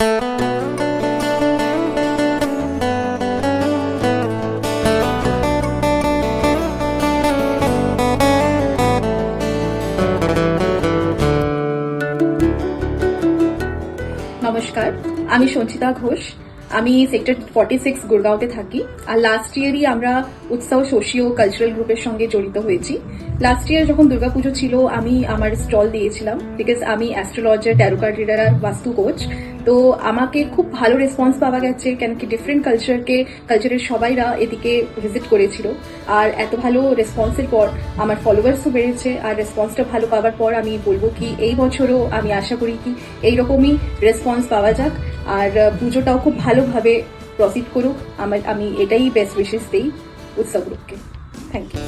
নমস্কার, আমি সঞ্চিতা ঘোষ। আমি সেক্টর 46 গুরগাঁওতে থাকি। আর লাস্ট ইয়ারই আমরা উৎসব সোশিও কালচারাল গ্রুপের সঙ্গে জড়িত হয়েছি। লাস্ট ইয়ার যখন দুর্গাপুজো ছিল, আমি আমার স্টল দিয়েছিলাম, বিকজ আমি অ্যাস্ট্রোলজার, ট্যারো কার্ড রিডার আর বাস্তু কোচ। তো আমাকে খুব ভালো রেসপন্স পাওয়া গেছে, কেন কি ডিফারেন্ট কালচারের সবাইরা এদিকে ভিজিট করেছিল। আর এত ভালো রেসপন্সের পর আমার ফলোয়ার্সও বেড়েছে। আর রেসপন্সটা ভালো পাওয়ার পর আমি বলবো কি এই বছরও আমি আশা করি কি এইরকমই রেসপন্স পাওয়া যাক, আর পুজোটাও খুব ভালোভাবে প্রসিড করুক। আমি এটাই বেস্ট উইশেস দিই উৎসব গ্রুপকে। Thank you.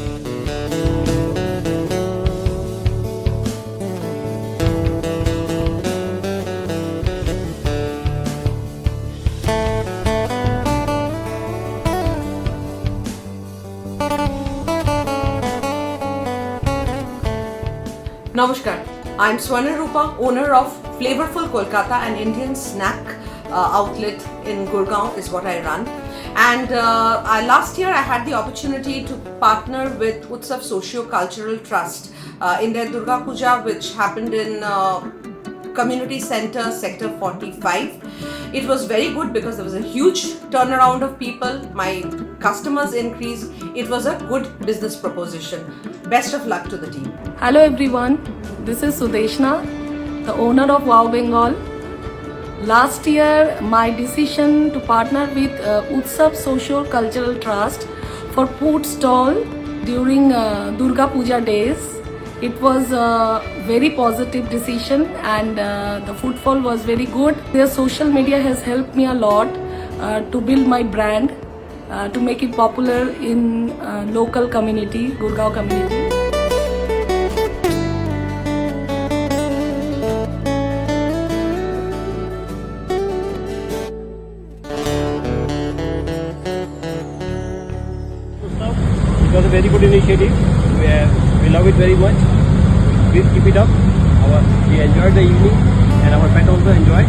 Namaskar, I'm Swarna Rupa, owner of Flavorful Kolkata, an Indian snack outlet in Gurgaon is what I run. And last year I had the opportunity to partner with Utsav Socio-Cultural Trust in their Durga Puja, which happened in Community Center, Sector 45. It was very good because there was a huge turnaround of people, my customers increased. It was a good business proposition. Best of luck to the team. Hello everyone, this is Sudeshna, the owner of Wow Bengal. Last year, my decision to partner with Utsav Social Cultural Trust for food stall during Durga Puja days. It was a very positive decision, and the footfall was very good. Their social media has helped me a lot to build my brand, to make it popular in local community, Gurgaon community. It was a very good initiative. We love it very much. Please keep it up. We enjoyed the evening, and our pet also enjoyed.